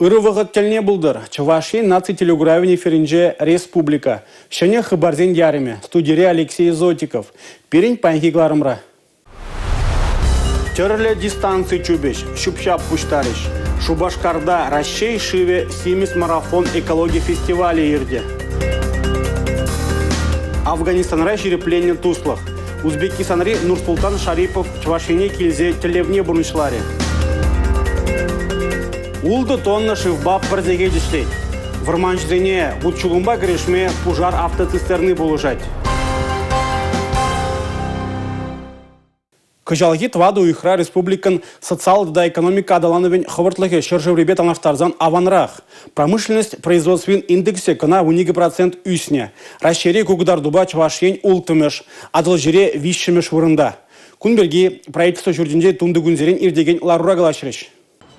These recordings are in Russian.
Ырывығыт телне бұлдыр. Чувашин наци телеграфин эфиринже республика. Шыне хыбарзен яриме. Студире Алексей Зотиков. Перень панхигларымра. Терле дистанции чубеш. Шупшап пуштариш. Шубашкарда Ращей шиве Симис марафон экологии фестиваля ирде. Афганистанра ширепленне туслах. Узбекистанри Нурсултан Шарипов Чувашине килзе телевне бурнышларе. Улды тонна шивбап бірзеге дешлей. Вырманшдене ұтчулымба кірешме пужар автоцистерны болужать. Кыжалги тваду уйхра республикан социал да экономика адалановен ховартлыхе шыржевребет анаштарзан аванрах. Промышленность производствен индексе кына 12% үсне. Расшире кугдар дуба Чувашин ултымеш, адалжире вишшемеш вырында. Кунберги правительство жүрдінде тунды гунзерен ирдеген ларура галашреш.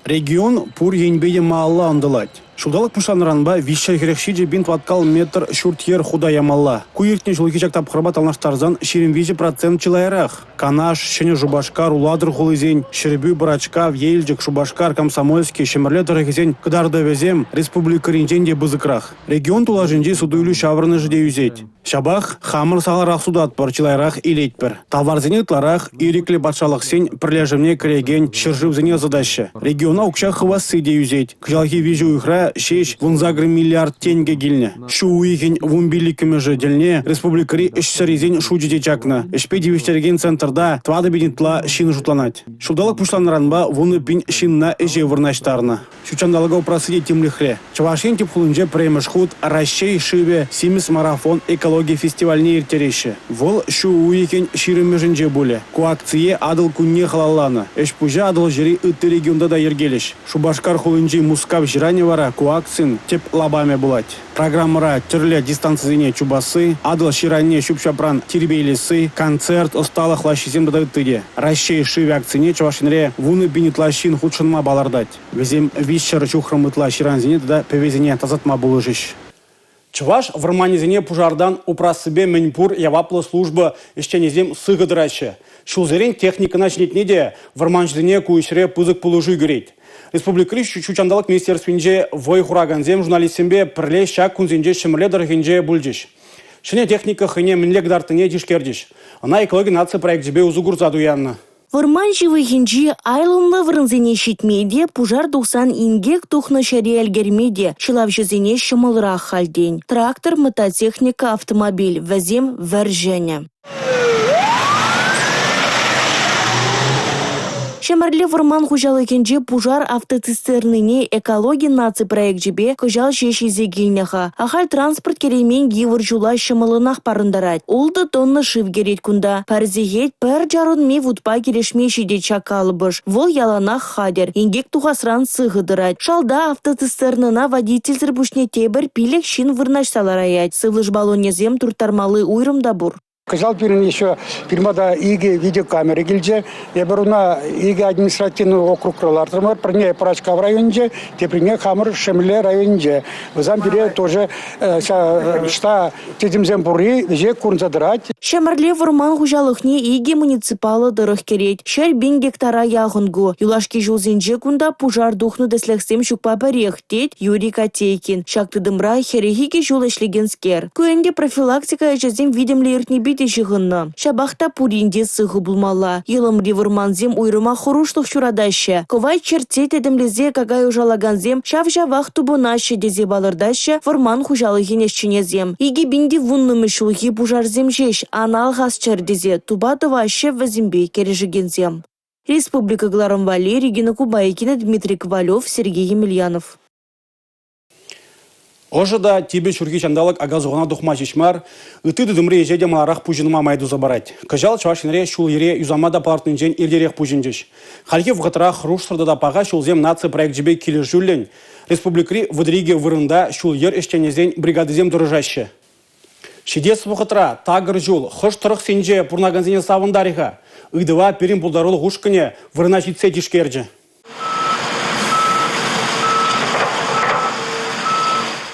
Регион пур енбейде маалла андылать. Шудалық пұшанранба вишшай херекшиде бинт ваткал метр шуртьер худая малла. Куиртне жылыки жактап хырбат алнаштарзан 20% чилайрах. Канаш, шене Жубашкар, уладыр хулызен, шербю барачка, вейльджик, Шубашкар, Комсомольский, шемерле дорогезен, кыдарды везем, республика ринженде бызыкрах. Регион тулажинде судуйлю шаврны жде юзеть. Шабах хамыр саларах судат пар чилайрах илетпер. Таварзене тларах ирикли батшалық сен прилежемне креген шыржывзене задаща. Региона укшах хвасы де юзеть. Кжалхи вижу ихра шеш вунзагры миллиард тенге гильне. Шу уйхен вумбиликами же дельне республикари ишсаризен шуджите чакна. Эшпеди виштерген центрда твады бедентла шин жутланать. Шудалак пушланранба вуны пин шинна эже вырнаштарна. Шучандалага упросыде темлихре. Чувашин типхулунже премешхут Ращей шиве Симис марафон экологии фестивальне иртереше. Вол шу уйхен ширемеженже буле. Куакция адыл кунне халалана. Эшпужа адыл жири ытты регионда да ергелеш. Шубашкар хулунжи мускав жиране вара куакцин теп лабаме булать. Программара терле дистанцияне чубасы, адыл ширане шупшапран тирбейлесы, концерт осталых лащизем дадыттыде. Ращей шиве акцине Чувашинре вуны бинетлащин худшынма балардать. Везем вишчар чухрымытла ширанзине да певезине тазатма булыжиш. Чуваш в романизине пужардан упрасыбе меньпур явапла служба ищенезем сыгыдрачы. Шулзерен техника начнетнеде в романизине куишре пызык пулыжи греть. Республикали чучандалык министерствинже вой хураганзем журналистембе прле шак кунзинже шемрле дорогинже бульдиш. Шыне техника хыне минлек дартыне дишкердиш. Она экология нация проектжебе узугурзаду янна. Варманчивый хинджи айлымлы вырынзене щитмеде пужар 90 ингек тухна шари әлгермеде шылавжызене шымылырақ халдень. Трактор, мототехника, автомобиль, вазем, варжене. Шемерле варман хужалыкенже пужар автоцистерныне экология наци проект жебе кыжал шешизе гильнеха. Ахал транспорт керемен гивыр жула шымылынах парындарать. Улды тонны шив керет кунда. Парзегет пэр жарун ме вудпа керешме шиде чакалыбыш. Вол яланах хадер. Ингек тухасран сыгыдырать. Шалда автоцистернына водитель зырбушне тебір пилек шин вырнаш салараять. Сывлыш балонезем туртармалы уйрым дабур. Казал пирин еще фирмада иге видеокамеры гильже, я беру на иге административный округ крылартырмар, прине прачка в районе, те прине хамр шемле районе. В Замбире тоже что тедимзем бури, же курн задрать. Шемерле варман хужалыхне иге муниципалы дырых керет. Шер 1000 гектара ягынгу. Юлашки жулзенже кунда пужар духну деслексем шукпа барехтет Юрий Котейкин. Шакты дымра херехиге жул эшлегенскер. Куэнде профилактика эжезем видимли иртнеби жығынна. Шабахта пуринде сығы булмала. Елым ривырманзем уйрыма хорушлық шурадаща. Ковай чертет едімлезе кагай ужалаганзем шавжа вақту бонашы дезе балырдаща варман хужалығын ешченезем. Иге бинди вуннымы шулхи пужарзем жеш, анал ғасчар дезе тубатова ашы вазимбе кережігензем. Республика Гларамвали, Регина Кубайкина, Дмитрий Ковалев, Сергей Емельянов. Ожыда тебе шурги чандалык агазуғана дұқма жешмар, үтті дүдімре ежеде маларақ пұжыныма майды забарать. Кажал Чувашинре шул ере юзамада партнинжен ирдерек пұжынжеш. Халки вғытырақ руштырда паға шулзем нация проект жебе келер жүллен. Республикри выдриге вырында шул ер эштенезен бригадызем дұрыжашы. Шидес вғытыра тағыр жул, хыш тұрық сенже пұрнаганзене савындариға. Үдіва перин бұлдарылы ғушкіне вырына жетсе дешкерді.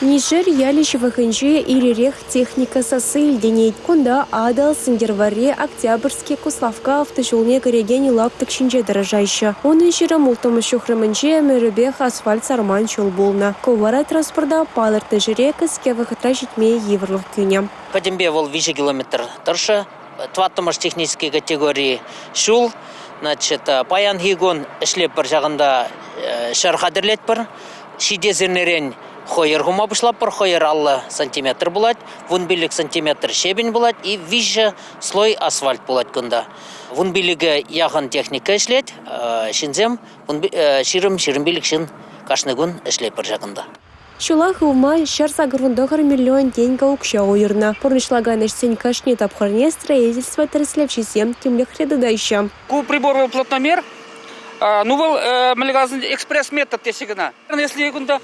Нижер ялищ вахынче иререх техника сасы денейт. Кунда адал сындерваре Октябрьский Куславка автожолне кореген лаптык шинже дорожайшы. Оның жиры мултымы шухрымынче мөрібех асфальт сарман чол болна. Ковара транспорта палырты жире кіске вахытра жетмей еврлық күне. Падембе вол 20 километр торша. Тваттымыш технический категории шул. Значит, паян хигон эшлеп бір жағында шархадырлет бір. Шиде зернерен хойер гума бушлап бір, хойер аллы сантиметр булат, вун билік сантиметр шебен булат и вижжа слой асфальт булат күнда. Вун билігі яғын техника эшлет, шинзем, ширым билік шин кашны гун эшлеп бір жағында. Шула хылма шар сагырвындағыр миллион деньга укша ойырна. Порнышлаган эшсен кашне тапхарне строительство траслевчисем темлек рядыдайша. Ку прибор плотномер, ну был экспресс-метод тесигна. Если гунда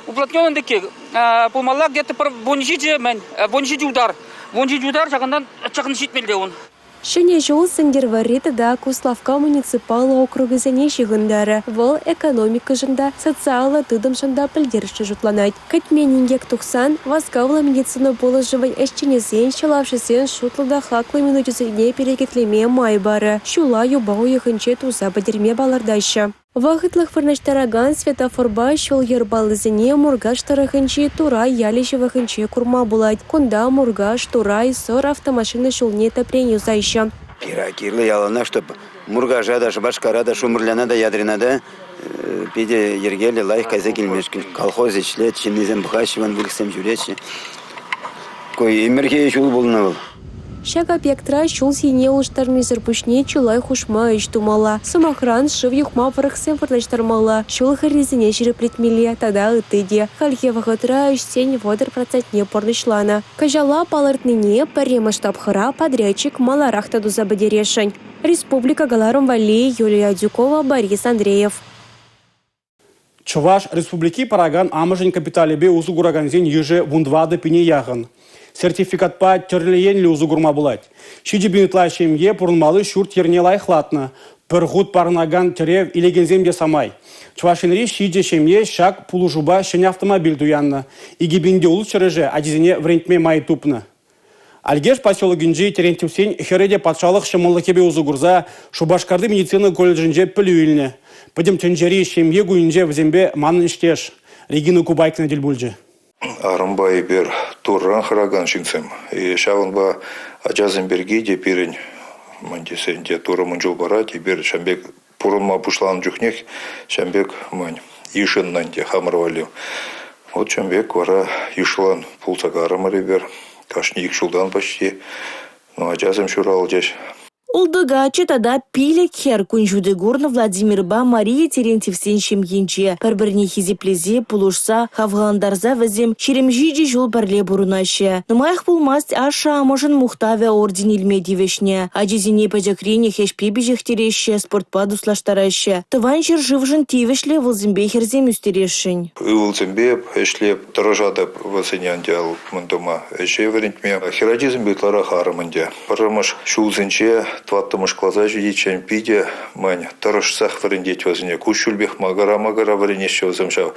уплотненный деки, помала где-то по вонжиди удар жағандан чакын шитмелде он. Шыне жол сындервариты да Куславка муниципалы округы зәне жығындары. Вол экономика жында, социалы тыдым жында пілдеріші жұтланайд. Кәтменінгек тұқсан, васкавла медицина болы жывын әшченесен, шалавшысен шутлыда хақлы минутесіне перекетлеме май бары. Шула юбау ехінче туза бадерме балардайшы. Вахытлық фырнаштараган светофорба шол ербалызыне мургаш тарахынчи турай ялиші вахынчи курма булайд. Кунда мургаш турай сор автомашины шолне тапрен юзайшы. Пиракирлы ялана, чтоб мургажа да, башкара да, шумырляна да, ядрина да, пиде ергели лайх кайза келмешкіл. Колхоз ичлет, чиннезем бұхашыван вылықсам жүреші. Кой эмерге жол болына бол. Шага пектра шул сине уштарны зырпушне чулай хушма иш тумала. Самохран шыв юхма варықсен фырнаштармала. Шул харизіне жиреплетмеле, тада ытыде. Хальхе вахытра ішсен водыр процентне порнышлана. Кажала палыртныне паре масштаб-хыра подрядчик маларахта дуза бадерешень. Республика Галарум Вали, Юлия Дюкова, Борис Андреев. Чуваш республики параган амыжын капиталебе узугураганзен еже вундвады пине яғын. Сертификат па терлиен ли узугурма булать. Шиди бинитла шемье пурнмалы шурт ерне лайхлатна. Пыргут парнаган терев илегенземде самай. Чувашинри шиди шемье шак пулужуба шене автомобиль дуянна. Игибинде улус череже адизине врентме май тупна. Альгеш поселогинжи терентевсен хереде патшалық шымылыкебе узугурза Шубашкарды медицина колледжинже пілуіліне. Пыдем тенжери шемье гуинже взембе манын іштеш. Регина Кубайкна дельбульжи. Арымбай бер турран хыраган шинсем. И шавынба ажазын берге де перен мандесен де турымын жол бара, бер шамбек пурынма пушлан жүхнех, шамбек мань ишыннан де хамырвали. Вот шамбек вара ишлан пулсага арымыры бер, кашни икшулдан почти, но ажазым шурал жеш. Улдыга четада пилек хер кунжуды горны Владимирба Мария Терентьевсен шемьенче. Пәрбірне хизеплезе, пулушса, хавғандарза візем шеремжиде жол бәрле бұрынашы. Нымайық пулмаст аша амыжын мұхтавя орден илмедевешне. Ажизине пәжакрене хешпе бежехтереші, спортпа дуслаштарашы. Тыван жер живжын тевешле вылзымбе херзем үстерешін. Вылзымбе эшлеп тұрыжады васынянде ал мұндыма. Эше верентме херадизм бетлара харымынде. Парымыш шулзынче тваттымыш глаза жидичен пиде мань тарышсах варендеть возне кушульбех магара варенеща возымшав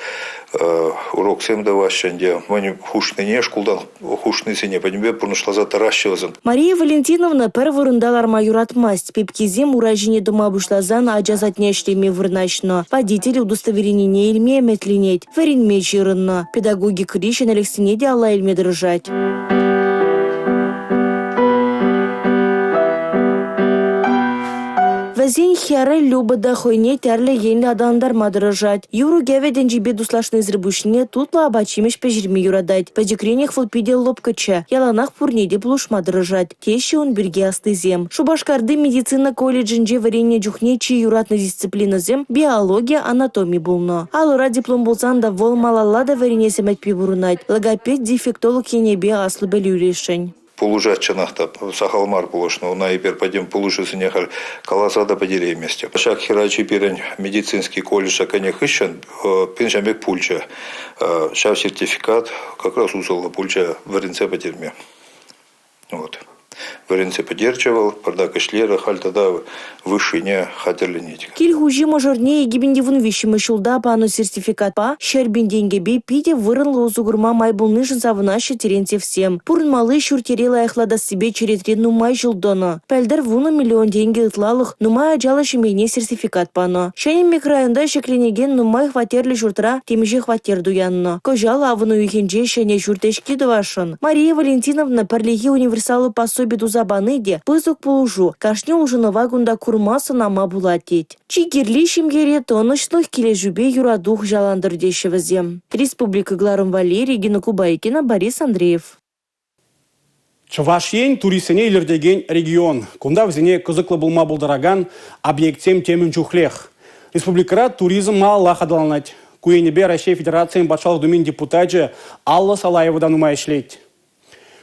урок сем даващанде мань хушныне шкулдан хушнысыне поднебе пурнышлаза тараща возым. Мария Валентиновна пер вырындалар майоратмасть. Пепкизем уражине дома бушлазан аджазатне шлеме вырначно. Водитель удостоверение ильме метлинеть. Варенме чирынно. Педагоги крищен Алексинеде алла ильме дрожать. Вазин херы любыда хойне тәрлі енлі адамдар мадырыжать. Юру геведен жібе дуслашны зрыбушне тутла абачимеш пәжірме юрадать. Пәжікренех фылпиде лопкача. Яланах пурнеде плуш мадырыжать. Теші он бірге астызем. Шубашкарды медицина колледжинже варене жүхнечи юратны дисциплиназем биология анатомия булно. Алура диплом болсан да вол малалла да варенесем әтпе бурунать. Логопед дефектолог енебе аслы бәлі решень. Полужать чанахта сахалмар полошно, на ипер пойдем полужиться нехар колосада поделей вместе. Шак херачи перень медицинский колледж аканех ищен, пеншамбек пульча, шав сертификат, как раз узала пульча в Оренце по терме. Вот. принцип поддерживал, продак ишлера, хальтада вышине хатерлинетика. Кил хужи мажорне егибинде вун вишимы шулда пану сертификат па, шербинденгебе пиде вырынлы узугурма майбулны жынзавынашы теренте всем. Пурнмалы шуртерела эхлада себе черетре нумай жылдоно. Пәлдір вуны миллион деньги ытлалых, нумай аджалы шимейне сертификат пано. Шайын микрорайонда шекленеген нумай хватерлі журтра темже хватер дуянно. Кожала авыну юхенже шене журтешки дувашын. Мария Валентиновна парлиги универсалы пособие дузабаны де пызык полужу. Кашне ужынова гунда курмасы нама булатеть. Чигерли шимгере тонышлых кележубе юрадух жаландыр дешевізем. Республика Гларым Валерий, Гена Кубайкина, Борис Андреев. Чувашиен туристене илердеген регион. Кунда взене кызыклы булма булдараган объектсем темін чухлех. Республикара туризм мала хадаланать. Куенебе Россия Федерациян башалық думен депутатжы Алла Салаевадан умай ишлейт.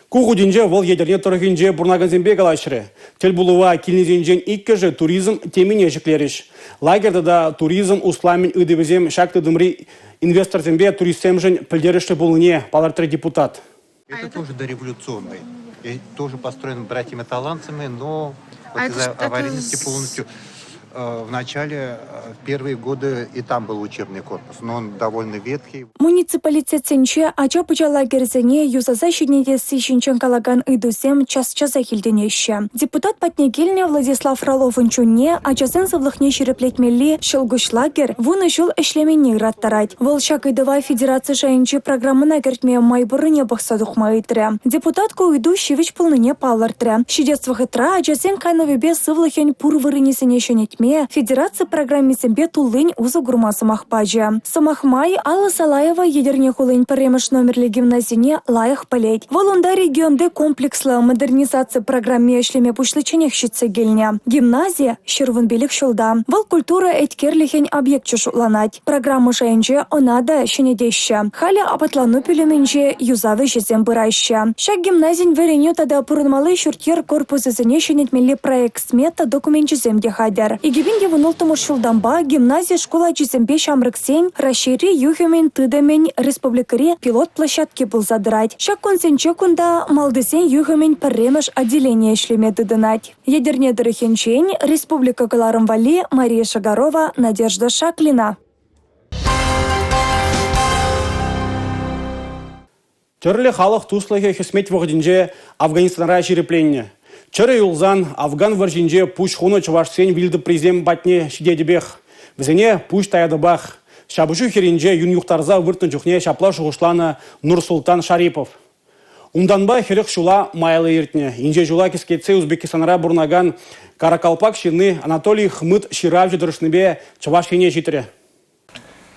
Кугудинже вол едерне тұрғынже бурнаганзенбе галашыры. Тел булыва килнезенжен иккежі туризм теміне жіклеріш. Лагерда да туризм усламен ыдывызем шакты дымри инвесторзенбе туристемжен пілдерішті булыне палартры депутат. Это тоже дореволюционный. И тоже построен братьями-талантцами, но вот из-за аварийности полностью в начале, в первые годы и там был учебный корпус, но он довольно ветхий. Муниципалитет сенче ача пуча лагерзене юзаза щеднеде сищенчен калаган идусем час-часа хилденеще. Депутат Патнегельня Владислав Фроловын чуне ачасен сывлыхне шереплетмели шелгуш лагер вуны шул эшлеменне раттарать. Волшак идова федерация шайынче программына кертме майбырыне бахсадухмайытре. Депутат иду щевич полныне палартре. Щедетство хитра ачасен кайновебе сывлыхень пурвырынесене щенетме федерация программе себе тулынь уза гурма самахпаджа. Самахмай Алла Салаева едерне хулынь паремыш номерлі гимназине лайық палеть. Волонда регионде комплекслы модернизация программе эшлеме пушлыченех щитсе гельня. Гимназия Щервунбелик шулда. Вол культура эткерлихень объект чушутланать. Программа шайынче онада щенедеща. Халя апатлану пюлеменче юзавы жезем бырайща. Шак гимназин вереню тада пурнмалы шуртер корпусы зене щенетмели проект смета документ жеземде хадер. Игибинге вынолтому шулдамба гимназия школа жезембе шамрыксен расшири юхемен тыдамен республикари пилот площадки был задрать. Шак консенче кунда малдысен юхемен паремеш отделение шлеме дыдынать. Ядерне дырыхенчень Республика Гларым Вали, Мария Шагарова, Надежда Шаклина. Терлі халық туслығы хесмет вғыдінже Афганистанра жирепленне. Чыры юлзан Афган варжинже пуш хуны чувашсен вилді президент батне шидедебех. Візене пуш таядыбах. Шабышу херинже юн юқтарза выртын жүхне шапла шуғышланы Нурсултан Шарипов. Унданба херек шула майлы ертне. Инже жула кескетсе Узбекистанра бурнаган Каракалпак шины Анатолий Хмыт Ширавжы дұрышныбе чувашхене житре.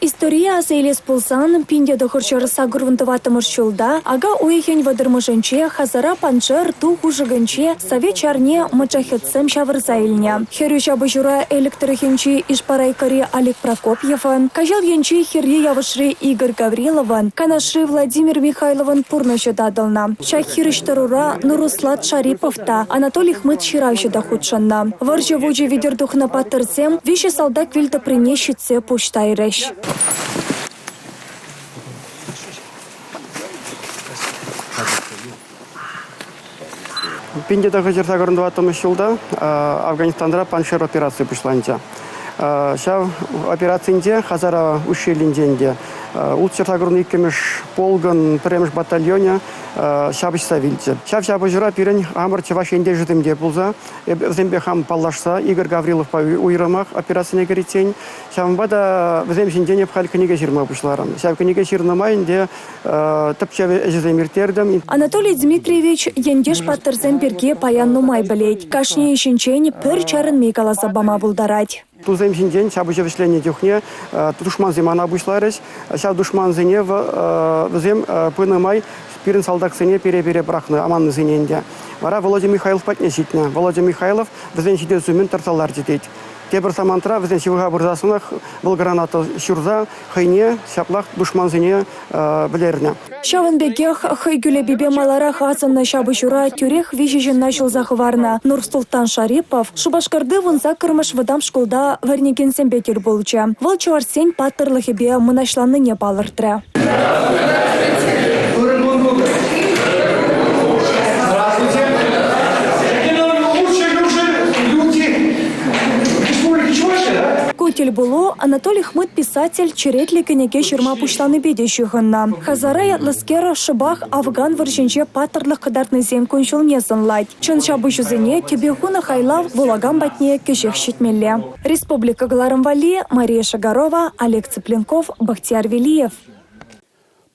История асейлес пулсан, пинде дохорчар сагурвантыватымыш шулда, ага уйхень вадырмышынче, хазара панчер ту хужыгынче, совет чарне мачахетсем шавырзайльня. Херюча бажура электрохенчи ишпарайкари Олег Прокопьеван, кажал янчи херье явышры Игорь Гаврилован, канашры Владимир Михайлован пурноща дадална. Шахирыш тарура Нуруслат Шариповта, Анатолий Хмыт Ширавща дахудшанна. Варжа вуджи видердух на паттерцем, виши солдат вильта принещице пуштайрещ. Пиндедағы жерде ғырындыватымыз жылда Афганистандра паншер операция пұшланды. Шау операциянде Хазара ущелінденде. Улт жертағырын екеміш полгын піреміш батальоне шабыш савилді. Шабы жыра пирен амыр чеваш енде жытымде бұлза. Взембе хам паллашса Игорь Гаврилов уйрамақ операцияне керетсен. Шабымба да взем жіндене пхал книге жирма бұшларым. Шаб книге жирнамайынде тіпчеве жеземиртердім. Анатолий Дмитриевич ендеш паттырзен берге паян нумай білет. Кашне ешінчен пір чарын мекала забама бұлдарать. Тузем жінден шабы жевішлене дюхне душман земана бұшларыш. Шаб душман зене взем пынымай пирен солдаксене пере-пере брахны аманны зененде. Вара Володя Михайлов патнеситне. Володя Михайлов взен шиде зумен тарталар жетет. Тебір самантра взен шивыға бұрзасынақ бұл граната шурза хайне шаплақ душман зене білеріне. Шавынбегех хайгюле бебе малара хасанна шабы жура тюрех вижежен начал захварна. Нурсултан Шарипов шубашкарды вунза кырмыш выдам школда варнеген сембетер болча. Волчу арсен паттырлы бе мұнашланы не балыртыры. Шу Анатолий Хмыт писатель черетли кенеке шырма пушланы беде шүйгінна. Хазара ятлыскера шыбах Афган варшинче патырлық қыдартны зем коншылне зынлайд. Чынша бұшызыне кебехуна хайлав вулаган батне кешек шитмелле. Республика Галарымвали, Мария Шагарова, Олег Цыпленков, Бахтияр Велиев.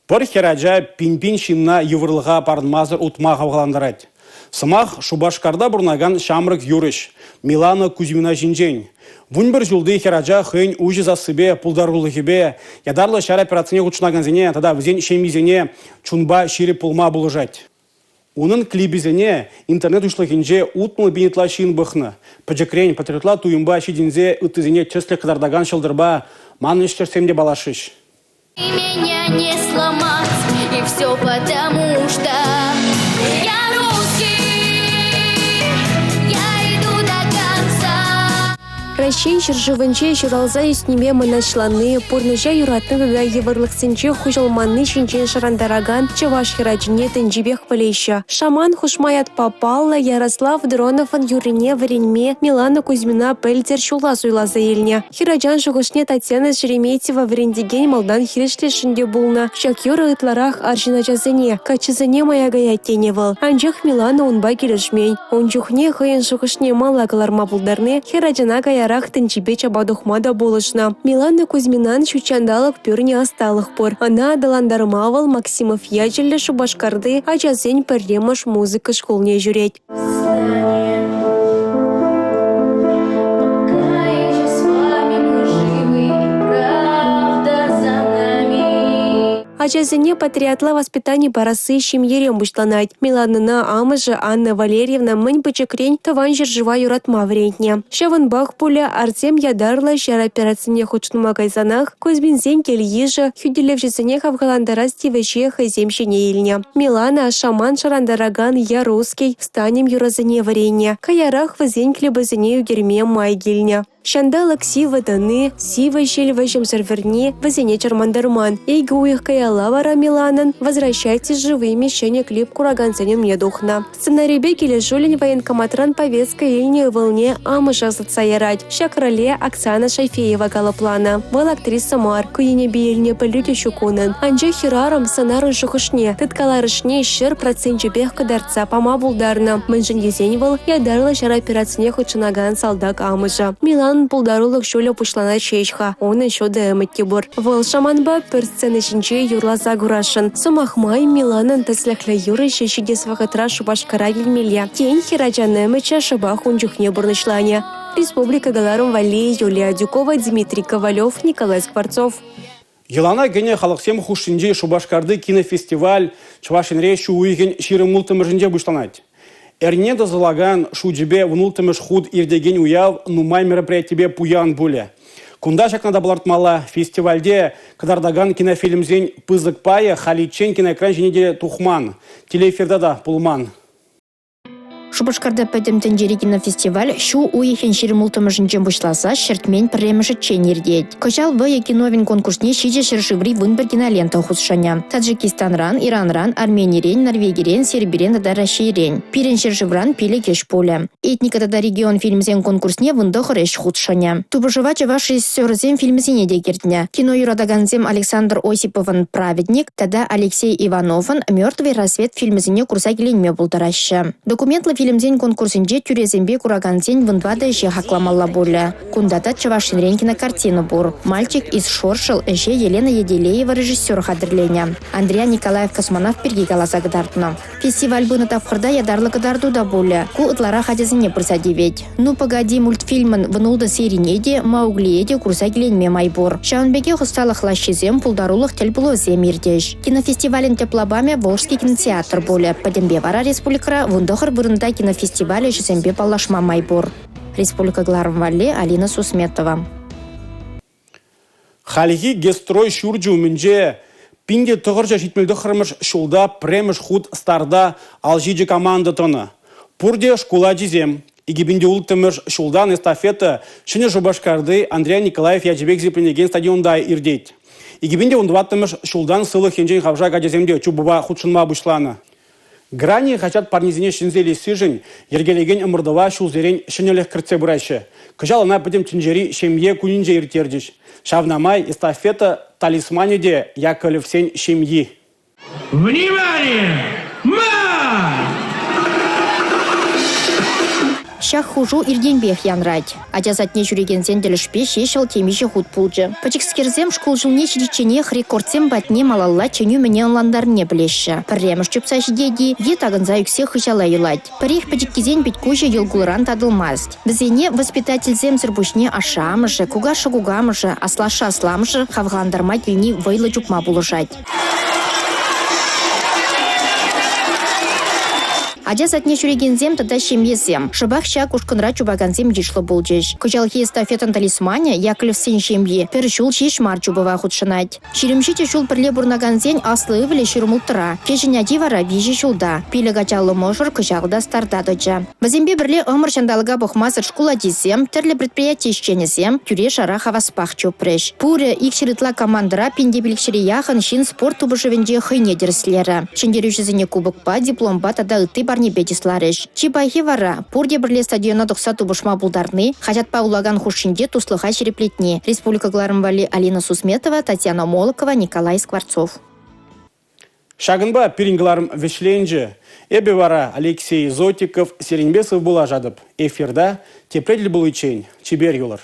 Пір хераджа пин-пин шинна ювырлыға парнмазыр утмаға ғаландарад. Сымақ Шубашкарда бұрнаган Шамрык Юрыш, Милана Кузьмина жинжен. Вунь бір жылды хераджа хын ужы засыбе, пулдарлылығыбе, ядарлы шар операцияне ғучнаган зене, тада візен шемизене чунба шири пулма бұлыжать. Унын клибизене интернет ушлығынже утмыл бенетла шин бұхны. Пәджекрен патриотла туйымба шидинзе үттізене чөслі қыдардаган шылдырба маныштерсемде балашыш. Меня не сломать, и все потому что я русский, я иду до конца. Россия жыржывынче жыралза үстінеме мұнашланы, пұрныжа юратны да евырлықсынче хужалманны шинчен шарандараган чаваш хераджине тінжібек валейші. Шаман хушмаят попалла Ярослав Дронован юрине варенме Милана Кузьмина пельдер шула суйлаза елне. Хераджан жуғышне Татьяна Жереметьева варендеген малдан хирешлешінде булна. Шакюры ытларах аржина жазыне, качызыне мая гаятеневал. Анжық Милана унба келешмей. Онжухне хыйын жуғышне мала каларма булдарны хераджана гаярах тінжібе чабадухмада болышна. Милана Кузьминан шучандалық пөрне асталық пор. Ана адаландармавал Максимов ячелі Шубашкарды ачазен пірремаш музыка школне жүреть. Ачазыне патриотла воспитание барасы шимьерем бушланать. Миланына амыжы Анна Валерьевна мынь бычекрень таван жыржыва юратма врентне. Шаванбах пуля Артем ядарла шар операцияне хучнума кайзанах, Кузьминзен кельежы, хюделевжесене хавгаландара стивеше хайземшене илне. Милана шаман шарандараган я русский, станем юразыне варенье. Каярах вазен клебазыне югерме майгильня. Шандалак сива даны, сива щелеващем серверне, вазене чармандарман. Эйга уих каялавара Миланан, возвращайтесь живыми, щене клип кураганценем недухна. Сценарий бекеле жулень военкоматран повестка ильне волне амыша соцаярать. Шакрале Оксана Шайфеева галаплана. Был актриса Мар, куине биельне полюте щукунан. Анже хираром сонарын шухышне, тыткаларышне щер процентче бех кадарца пама булдарна. Мэнжен езеневал, ядарла шар операцияне хучынаган солдак амыша. Милан пулдарулық шөлі пушлана чешха, он еще дәмітке бұр. Вол шаманба пір сцены жінче юрлаза гурашын. Сумахмай Миланын тәсләклі юры шешедес вақытра Шубашкара елмеле. Тень хираджанымыча шыбах унчухне бұрнышлане. Республика Галарымвали, Юлия Дюкова, Дмитрий Ковалев, Николай Скворцов. Елана гене халықсем хушинже Шубашкарды кинофестиваль чувашинре шуйген ширы мултымыржынже бұшланать. Эрне дозалаган шуджибе внултымыш худ ирдеген уяв нумай мероприятие пуян буле. Кунда шакнада балартмала фестивальде кадардаган кинофильмзен пызык пая халичен киноэкран женеде тухман. Телеэфирда да пулман. Шубашкарда пәдемтен жерегіна фестиваль шу уйхен шермултымы жынчен бұшласа шертмен пірреміші ченердет. Кочал в Якиновин конкурсне шиже шершиври вынбір кинолента хусшаня. Таджикистанран, Иранран, Арменирен, Норвегирен, Сербирен да Раширен. Пирен шершивран пиле кеш поле. Этника да регион фильмзен конкурсне вындохыр эш хусшаня. Тубышыва чаваш режиссерзен фильмзене декертня. Кино юрадаганзем Александр Осипован «Праведник», тада Алексей Иванован «Мертвый рассвет» фильмзене курсагеленме бултараща. Документла фильмзен конкурсинже тюрезембе кураганзен вындвада эше хакламалла боля. Кундата Чавашинренкина картина бур. «Мальчик из Шоршел» эше Елена Еделеева режиссер хадырленя. Андрея Николаев космонавт перги галаса гдартна. Фестиваль бына тавхырда ядарлы гдарду да боля. Ку ытлара хадязыне присадивет. Ну погоди мультфильмын внулда серинеде, Мауглиеде курсагеленме майбур. Шаунбеге хусталых лащизем пулдарулых тельбулозем ирдеш. Кинофестивален теплобаме Волжский кинотеатр боля. Падембе вара республикара вундохыр бұрында кинофестивале жесембе палашма майбур. Республика Галарымвали, Алина Сусметова. Халихи гестрой шурджу мінже пинде тұғыржа жетмелді қырмыш шулда премыш худ старда алжиджи команда тоны. Пурде шкула жезем. Игибинде ултымыш шулдан эстафета шыне Шубашкарды Андрей Николаев яжебек зепленеген стадионда ирдейт. Игибинде ундваттымыш шулдан сылы хенжен хавжа гадеземде чубуба худшынма бұшланы. Грани хотят парнизине шинзели сижень, ергелеген ымырдыва шулзерен шинелех кіртсе бұрайшы. Кыжалына пөдем тінжери шемье кунинже иртердіш. Шавнамай эстафета талисманиде яколевсен шемьи. Внимание! Шах хужу ирденбех янрать. Адязатне жүреген зенделішпе шешіл темеші худ пулжы. Пачекскерзем школ жылне шириченех рекордсем батне малалла ченю мене онландарне білеші. Пірреміш чупса жидеди, е тағынза юксе хышала юлать. Парих пачеккезен биткужы елгулран тадылмаст. Бізене воспитательзем зірбушне ашамышы, кугашы кугамышы, аслашы асламышы, хавғандарма тілні вайлы чупма булышать. Адязатне жүрегензем тада шемьезем. Шыбақша кушкынра чубаганзем дишлы болжеш. Кыжалхи эстафетан талисмане Яковлевсен шемье. Першул шеш мар чубыва худшынать. Ширемшите шул пірле бурнаганзен аслы ывеле шырмултыра. Кежіне дивара вижі шулда. Пилі гачалы можыр кыжалда стартадыча. Бізембе бірле ымыр шандалыга бұхмасыр шкула дизем, тірлі предприятие ишченезем, тюре шара хаваспах чупреш. Пуры икширытла командыра пенде яхын шин спорт тубышывенде хыйне дерслері. Шендерюшізіне кубокпа, дипломба тада ыты не бетисларыш. Чипахи вара, пурде бірле стадиона тұқса тубышма бұлдарны, хажатпа улаган хушинде туслыха шереплетне. Республика Гларымбали Алина Сусметова, Татьяна Молокова, Николай Скворцов. Шагынба пирингларым вешленже. Эбе вара Алексей Зотиков, Серенбесов была жадып. Эфирда тепредлі бұл ичень. Чибер юлар.